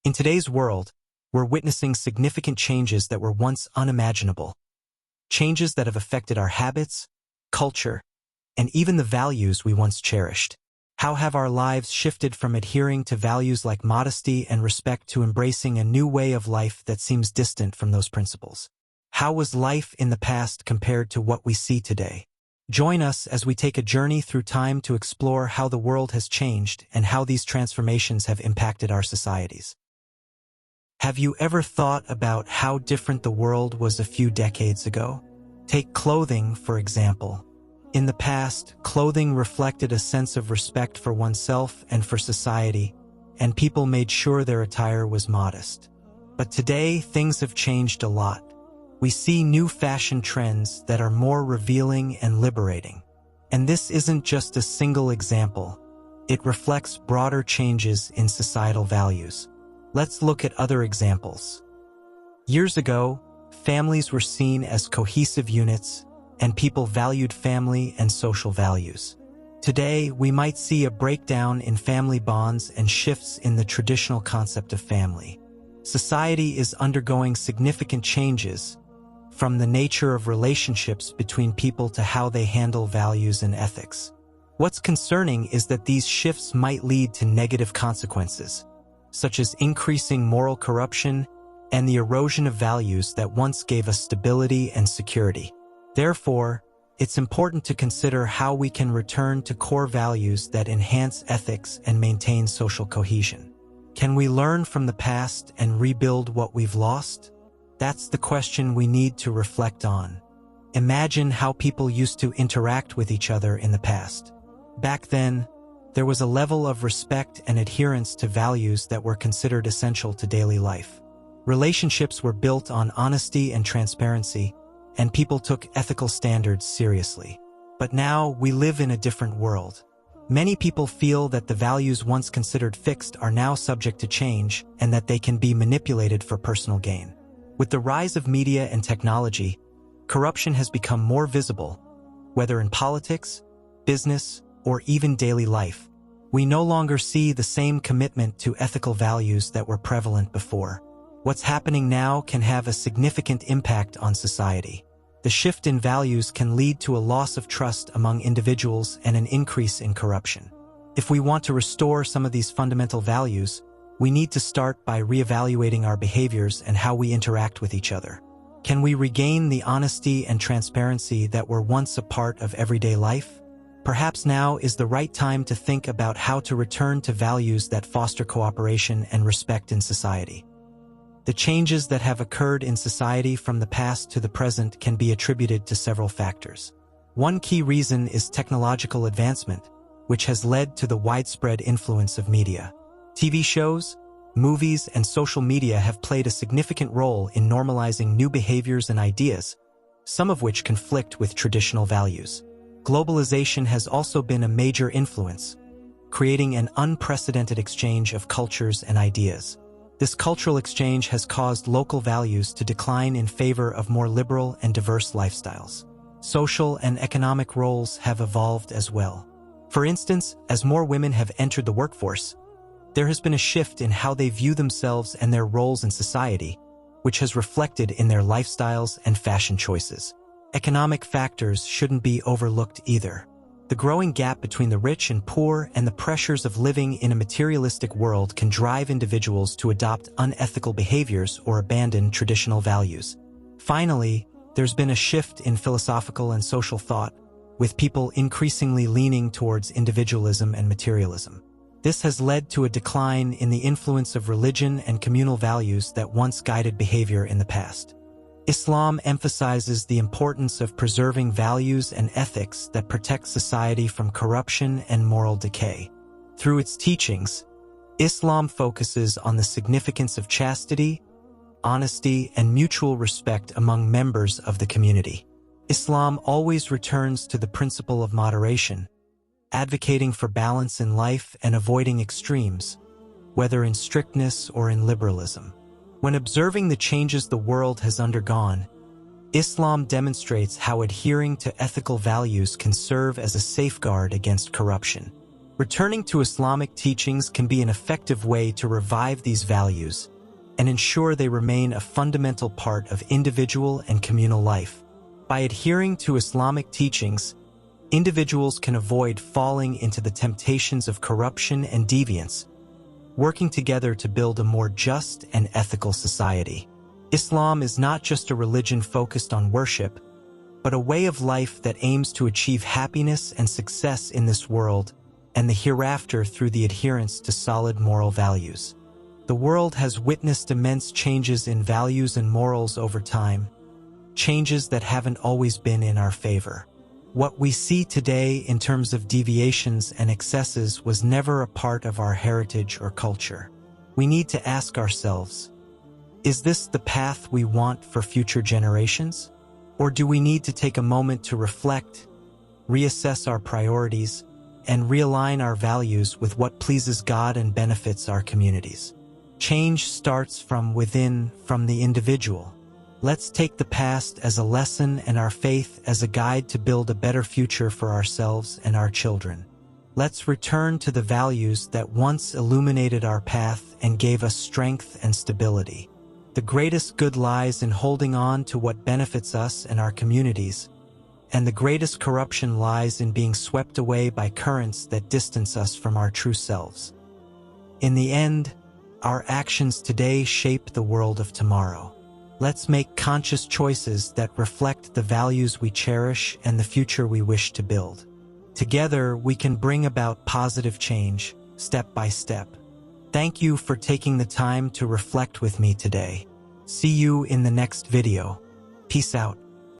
In today's world, we're witnessing significant changes that were once unimaginable. Changes that have affected our habits, culture, and even the values we once cherished. How have our lives shifted from adhering to values like modesty and respect to embracing a new way of life that seems distant from those principles? How was life in the past compared to what we see today? Join us as we take a journey through time to explore how the world has changed and how these transformations have impacted our societies. Have you ever thought about how different the world was a few decades ago? Take clothing, for example. In the past, clothing reflected a sense of respect for oneself and for society, and people made sure their attire was modest. But today, things have changed a lot. We see new fashion trends that are more revealing and liberating. And this isn't just a single example. It reflects broader changes in societal values. Let's look at other examples. Years ago, families were seen as cohesive units, and people valued family and social values. Today, we might see a breakdown in family bonds and shifts in the traditional concept of family. Society is undergoing significant changes, from the nature of relationships between people to how they handle values and ethics. What's concerning is that these shifts might lead to negative consequences, such as increasing moral corruption and the erosion of values that once gave us stability and security. Therefore, it's important to consider how we can return to core values that enhance ethics and maintain social cohesion. Can we learn from the past and rebuild what we've lost? That's the question we need to reflect on. Imagine how people used to interact with each other in the past. Back then, there was a level of respect and adherence to values that were considered essential to daily life. Relationships were built on honesty and transparency, and people took ethical standards seriously. But now, we live in a different world. Many people feel that the values once considered fixed are now subject to change and that they can be manipulated for personal gain. With the rise of media and technology, corruption has become more visible, whether in politics, business, or even daily life. We no longer see the same commitment to ethical values that were prevalent before. What's happening now can have a significant impact on society. The shift in values can lead to a loss of trust among individuals and an increase in corruption. If we want to restore some of these fundamental values, we need to start by reevaluating our behaviors and how we interact with each other. Can we regain the honesty and transparency that were once a part of everyday life? Perhaps now is the right time to think about how to return to values that foster cooperation and respect in society. The changes that have occurred in society from the past to the present can be attributed to several factors. One key reason is technological advancement, which has led to the widespread influence of media. TV shows, movies, and social media have played a significant role in normalizing new behaviors and ideas, some of which conflict with traditional values. Globalization has also been a major influence, creating an unprecedented exchange of cultures and ideas. This cultural exchange has caused local values to decline in favor of more liberal and diverse lifestyles. Social and economic roles have evolved as well. For instance, as more women have entered the workforce, there has been a shift in how they view themselves and their roles in society, which has reflected in their lifestyles and fashion choices. Economic factors shouldn't be overlooked either. The growing gap between the rich and poor and the pressures of living in a materialistic world can drive individuals to adopt unethical behaviors or abandon traditional values. Finally, there's been a shift in philosophical and social thought, with people increasingly leaning towards individualism and materialism. This has led to a decline in the influence of religion and communal values that once guided behavior in the past. Islam emphasizes the importance of preserving values and ethics that protect society from corruption and moral decay. Through its teachings, Islam focuses on the significance of chastity, honesty, and mutual respect among members of the community. Islam always returns to the principle of moderation, advocating for balance in life and avoiding extremes, whether in strictness or in liberalism. When observing the changes the world has undergone, Islam demonstrates how adhering to ethical values can serve as a safeguard against corruption. Returning to Islamic teachings can be an effective way to revive these values and ensure they remain a fundamental part of individual and communal life. By adhering to Islamic teachings, individuals can avoid falling into the temptations of corruption and deviance, working together to build a more just and ethical society. Islam is not just a religion focused on worship, but a way of life that aims to achieve happiness and success in this world and the hereafter through the adherence to solid moral values. The world has witnessed immense changes in values and morals over time, changes that haven't always been in our favor. What we see today in terms of deviations and excesses was never a part of our heritage or culture. We need to ask ourselves, is this the path we want for future generations? Or do we need to take a moment to reflect, reassess our priorities, and realign our values with what pleases God and benefits our communities? Change starts from within, from the individual. Let's take the past as a lesson and our faith as a guide to build a better future for ourselves and our children. Let's return to the values that once illuminated our path and gave us strength and stability. The greatest good lies in holding on to what benefits us and our communities, and the greatest corruption lies in being swept away by currents that distance us from our true selves. In the end, our actions today shape the world of tomorrow. Let's make conscious choices that reflect the values we cherish and the future we wish to build. Together, we can bring about positive change, step by step. Thank you for taking the time to reflect with me today. See you in the next video. Peace out.